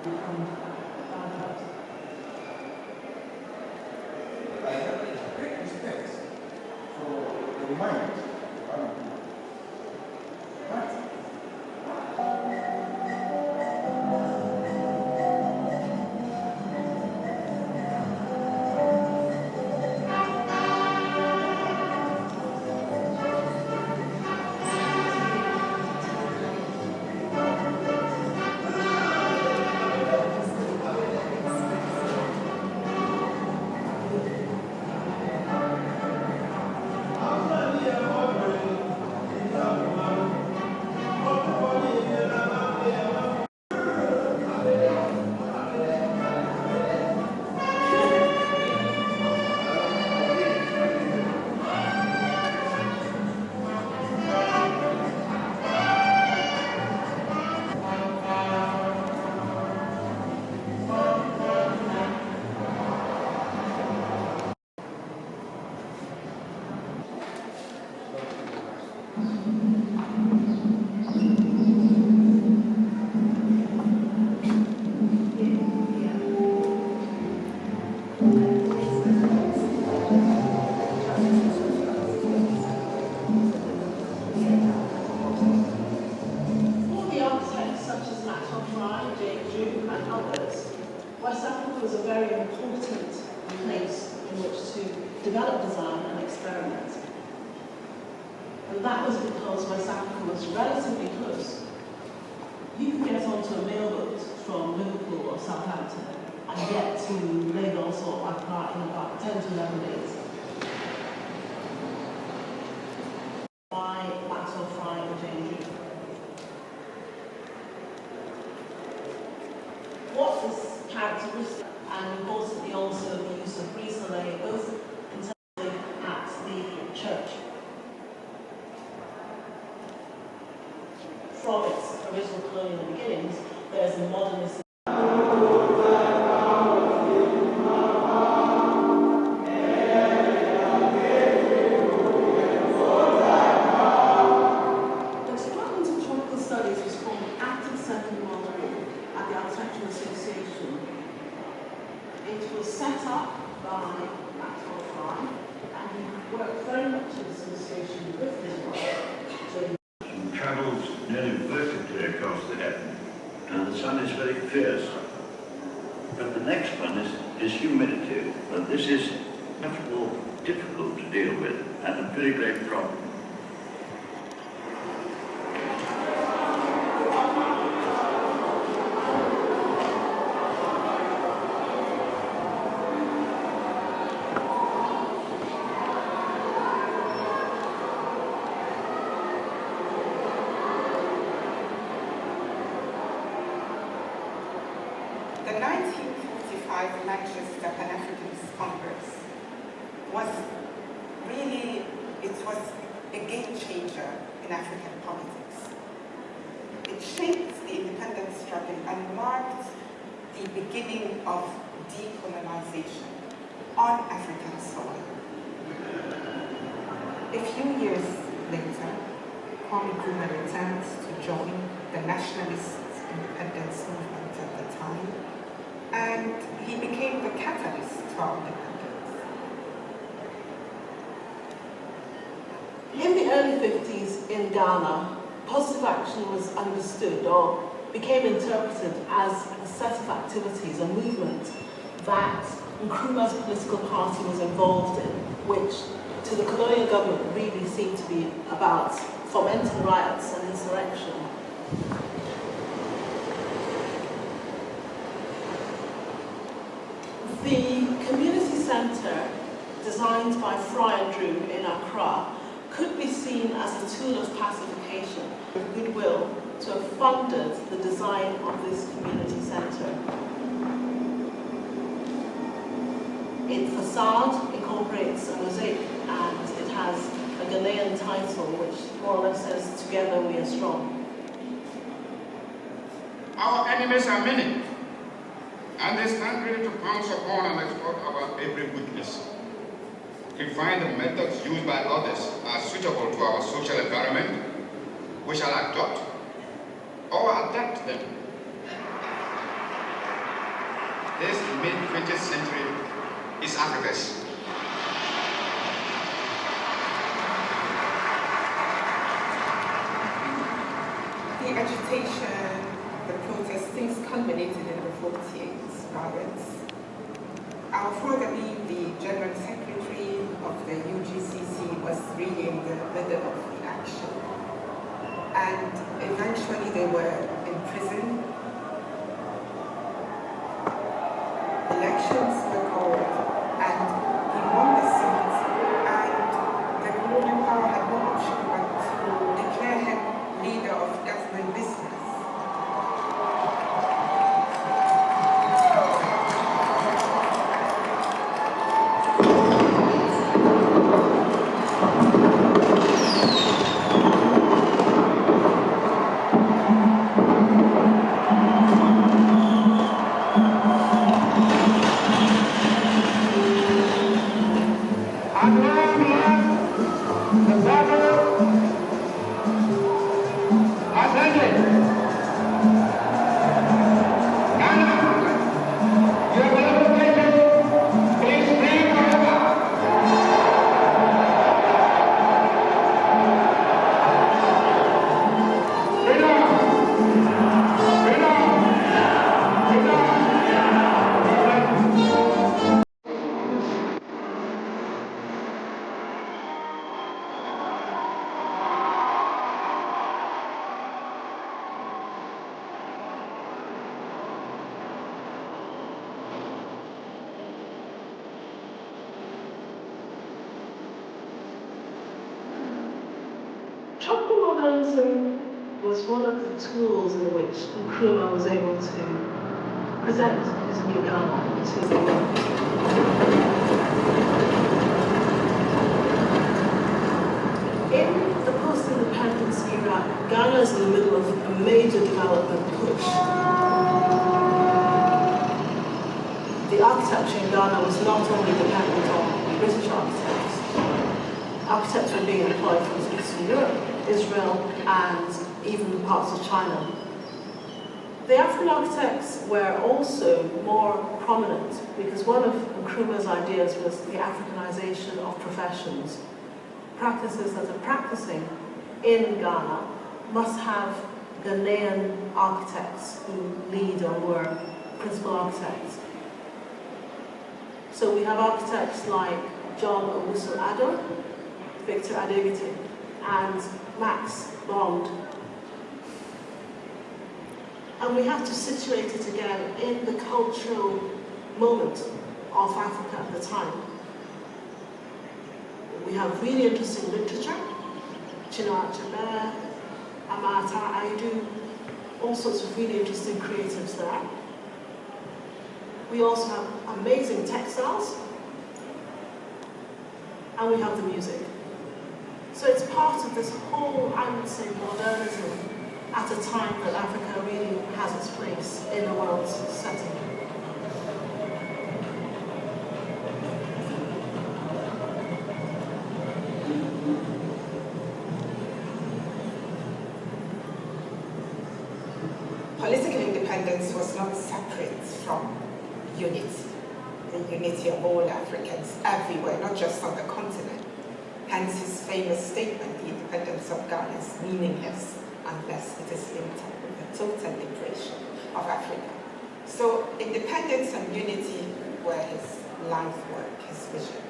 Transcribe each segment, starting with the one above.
become found out. I have great respect for the mind of other people. But West Africa was a very important place in which to develop design and experiment. And that was because West Africa was relatively close. You could get onto a mailboat from Liverpool or Southampton and get to Lagos or Accra in about 10 to 11 days. By Maxwell Fry and Jane Drew. What is characteristic and importantly also the use of brise-soleil, both in terms of at the church. From its original colonial beginnings, there's a modernist. The Department of Tropical Studies was formed after the Second World War at the Architectural Association. It was set up by Maxwell Fry, and he worked very much in association with his wife. Travels nearly vertically across the heaven, and the sun is very fierce. But the next one is humidity, and this is much more difficult to deal with, and a very great problem. The 1955 Manchester Pan-Africanist Congress was really, it was a game changer in African politics. It shaped the independence struggle and marked the beginning of decolonization on African soil. A few years later, Kwame Nkrumah returned to join the nationalist independence movement at the time, and he became the catalyst to our independence. In the early 50s in Ghana, positive action was understood or became interpreted as a set of activities, a movement that Nkrumah's political party was involved in, which to the colonial government really seemed to be about fomenting riots and insurrection. The community centre, designed by Fry and Drew in Accra, could be seen as a tool of pacification with goodwill to have funded the design of this community centre. Its facade incorporates a mosaic and it has a Ghanaian title which more or less says, "Together we are strong." Our enemies are many, and they stand ready to pounce upon and exploit our every weakness. If we find the methods used by others are suitable to our social environment, we shall adopt or adapt them. this mid-20th century is Africa's. The agitation, the protests, things culminated in the 48 riots. Our father, being the General Secretary of the UGCC, was really in the middle of the action. And eventually they were in prison. Elections were called, and he won the seat, and the colonial power had no option but to declare him leader of government business. Tropical Modernism was one of the tools in which Nkrumah was able to present his new Ghana to the world. In the post-independence era, Ghana is in the middle of a major development push. The architecture in Ghana was not only dependent on British architects. Architects were being employed from Eastern Europe, Israel, and even parts of China. The African architects were also more prominent because one of Nkrumah's ideas was the Africanization of professions. Practices that are practicing in Ghana must have Ghanaian architects who lead or were principal architects. So we have architects like John Owusu-Addo, Victor Adegite, and Max Bond. And we have to situate it again in the cultural moment of Africa at the time. We have really interesting literature, Chinua Achebe, Amata Aidu, all sorts of really interesting creatives there. We also have amazing textiles, and we have the music. So it's part of this whole, I would say, modernism at a time that Africa really has its place in a world setting. Political independence was not separate from unity, the unity of all Africans everywhere, not just on the continent. Hence his famous statement, the independence of Ghana is meaningless unless it is linked up with the total liberation of Africa. So independence and unity were his life work, his vision.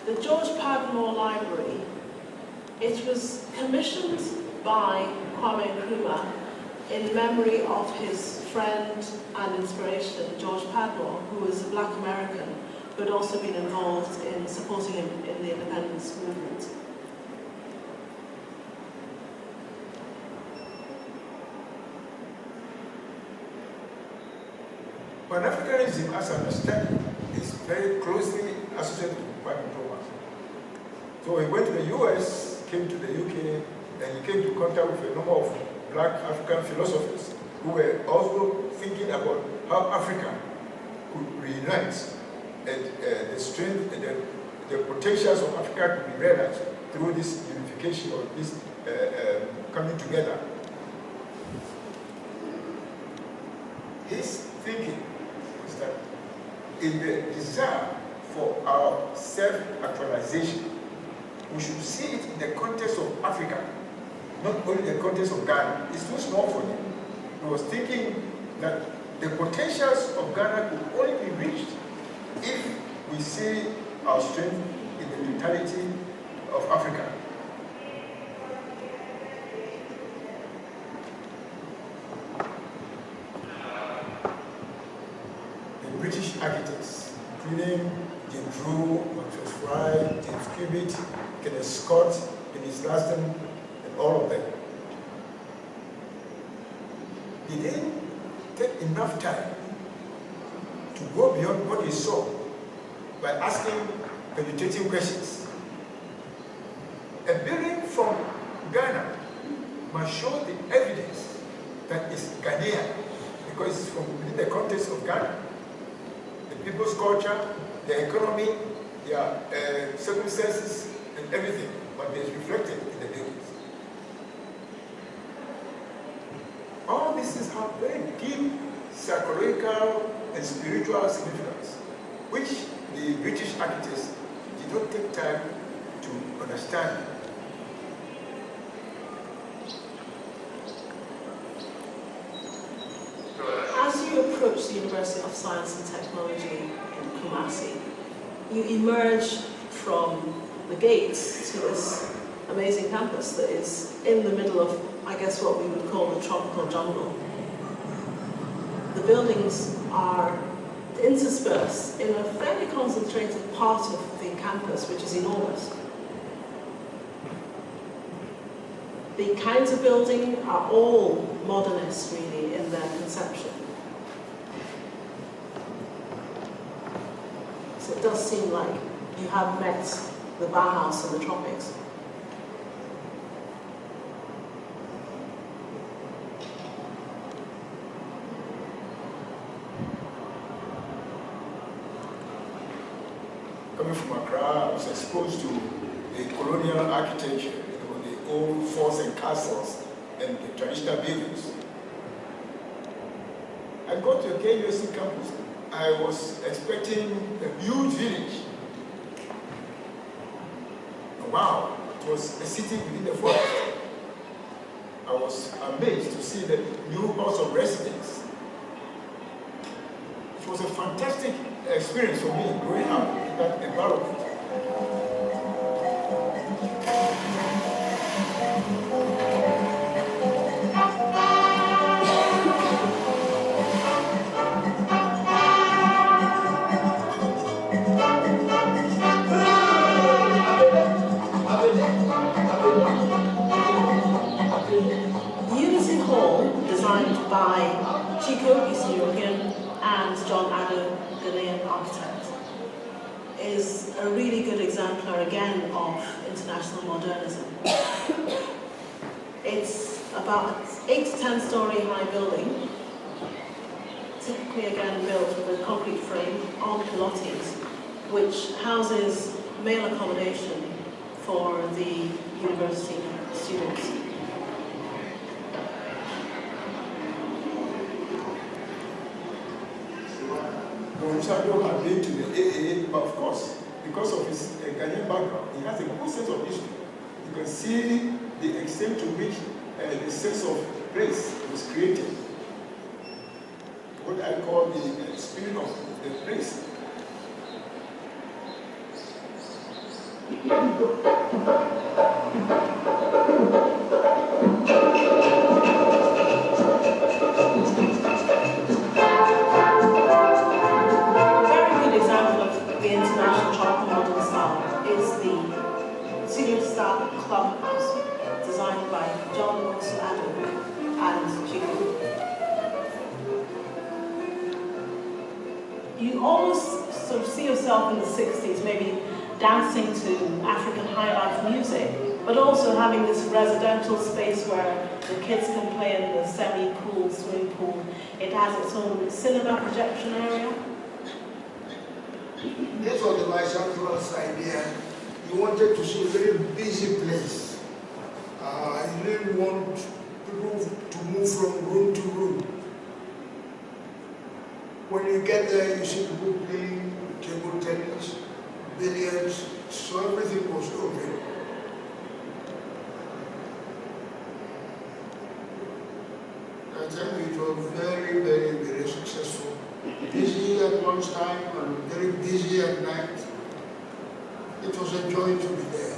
The George Padmore Library, it was commissioned by Kwame Nkrumah in memory of his friend and inspiration, George Padmore, who was a black American, who had also been involved in supporting him in the independence movement. Pan-Africanism, as understood, is very closely associated with Kwame Nkrumah. So he went to the US, came to the UK, and he came to contact with a number of black African philosophers who were also thinking about how Africa could reunite and the strength and the potentials of Africa could be realized through this unification or this coming together. His thinking was that in the desire for our self-actualization, we should see it in the context of Africa, not only the context of Ghana. It's too small for him. He was thinking that the potentials of Ghana could only be reached if we see our strength in the totality of Africa. The British architects, including James Rowe, Maxwell Fry, James Cubitt, Kenneth Scott, Dennis Laston, and all of them, they didn't take enough time to go beyond what they saw by asking penetrating questions. A building from Ghana must show the evidence that it's Ghanaian, because it's from within the context of Ghana. The people's culture, their economy, their circumstances, and everything, but it's reflected in the buildings. All these things have very deep psychological and spiritual significance, which the British architects did not take time to understand. As you approach the University of Science and Technology in Kumasi, you emerge from the gates to this amazing campus that is in the middle of, I guess, what we would call the tropical jungle. The buildings are interspersed in a fairly concentrated part of the campus, which is enormous. The kinds of building are all modernist, really, in their conception. So it does seem like you have met the Bauhaus of the tropics. Coming from Accra, I was exposed to the colonial architecture, the old forts and castles and the traditional buildings. I got to a KUSC campus. I was expecting a huge village. Wow, it was a city within the forest. I was amazed to see the new house of residence. It was a fantastic experience for me growing up in that environment. Unity Hall, designed by Chico, Eastern European, and John Addo, Ghanaian architect, is a really good exemplar again of international modernism. It's about an 8 to 10 story high building, typically again built with a concrete frame on pilotis, which houses male accommodation for the university students. Gonzalo had been to the AA, but of course, because of his Ghanaian background, he has a good sense of history. You can see the extent to which the sense of place was created. What I call the spirit of the place. Clubhouse, designed by John Addo and Chico. You almost sort of see yourself in the 60s, maybe dancing to African high life music, but also having this residential space where the kids can play in the semi-pool, swimming pool. It has its own cinema projection area. This was the Vice Chancellor's idea. He wanted to see a very busy place. He didn't want people to move from room to room. When you get there, you see people playing table tennis, billiards, so everything was open. I tell you, it was very, very, very successful. Busy at lunchtime and very busy at night. It was a joy to be there.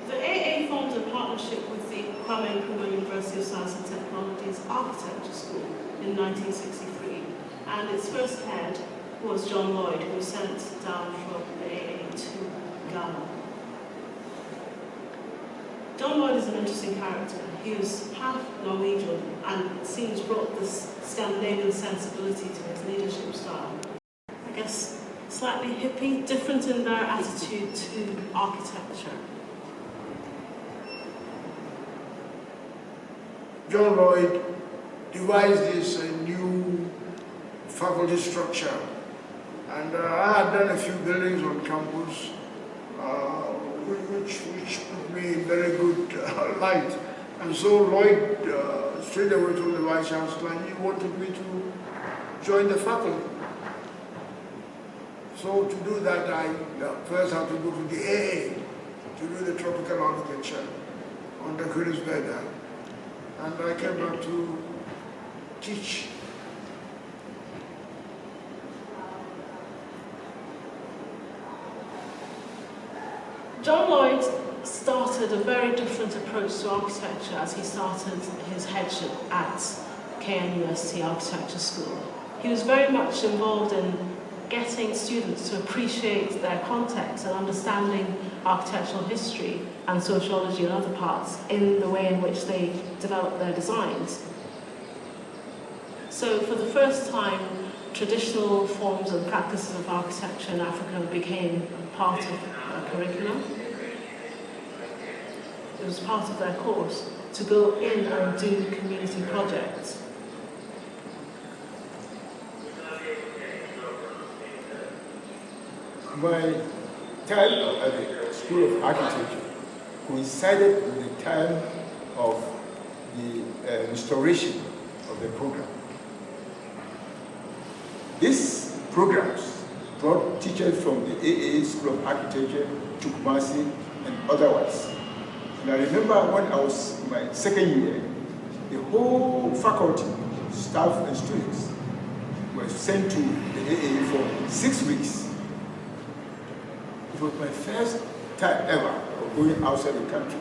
The AA formed a partnership with the Kwame Nkrumah University of Science and Technology's Architecture School in 1963, and its first head was John Lloyd, who was sent down from AA to Ghana. John Lloyd is an interesting character. He was half Norwegian and seems brought this Scandinavian sensibility to his leadership style. I guess slightly hippie, different in their attitude to architecture. John Lloyd devised this new faculty structure, and I had done a few buildings on campus, which put me in very good light. And so Lloyd straight away told the Vice Chancellor, and he wanted me to join the faculty. So to do that, I first had to go to the AA to do the tropical architecture under Curator. And I came back to teach. John Lloyd started a very different approach to architecture as he started his headship at KNUST Architecture School. He was very much involved in getting students to appreciate their context and understanding architectural history and sociology and other parts in the way in which they develop their designs. So for the first time, traditional forms and practices of architecture in Africa became part of a curriculum. It was part of their course to go in and do community projects. My time at the School of Architecture coincided with the time of the restoration of the program. These programs brought teachers from the AA School of Architecture to Kumasi and otherwise. And I remember when I was in my second year, the whole faculty, staff and students were sent to the AA for 6 weeks. It was my first time ever of going outside the country.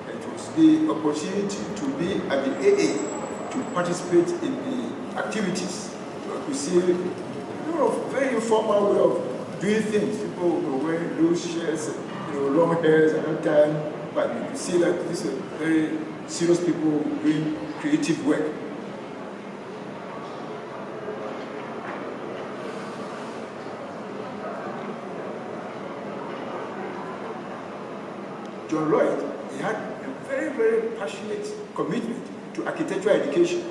It was the opportunity to be at the AA, to participate in the activities. To see a very informal way of doing things. People were wearing loose shirts, long hairs at that time, but you could see that these are very serious people doing creative work. John Lloyd, he had a very, very passionate commitment to architectural education.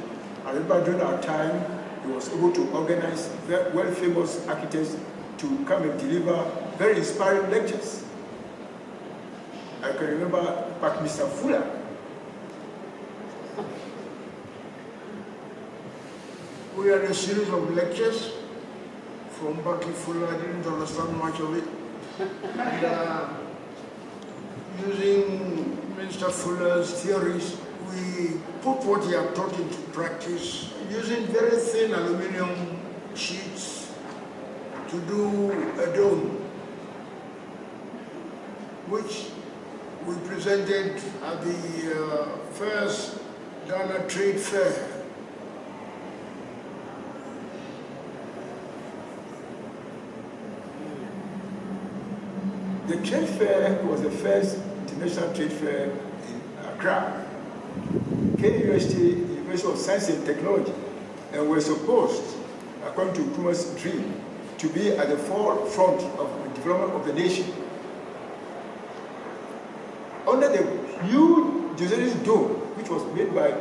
I remember during our time, he was able to organize world-famous architects to come and deliver very inspiring lectures. I can remember back Mr. Fuller. We had a series of lectures from Bucky Fuller. I didn't understand much of it. And, using Mr. Fuller's theories, we put what he had taught into practice, using very thin aluminum sheets to do a dome, which we presented at the first Ghana Trade Fair. The trade fair was the first international trade fair in Accra. KUST, University of Science and Technology, and were supposed, according to Nkrumah's dream, to be at the forefront of development of the nation. Under the huge geodesic dome, which was made by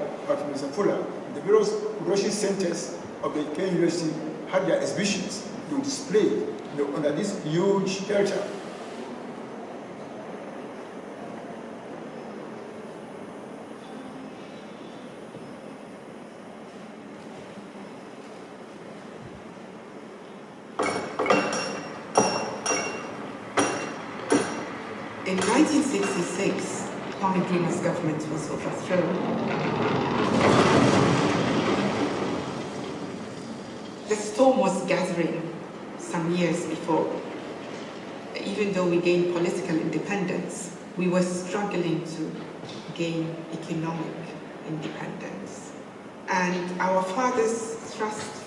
Mr. Fuller, the various Russian centers of the Kenya University had their exhibitions to display under this huge shelter. In 1966, Kwame Nkrumah's government was overthrown. The storm was gathering some years before. Even though we gained political independence, we were struggling to gain economic independence. And our fathers' thrust for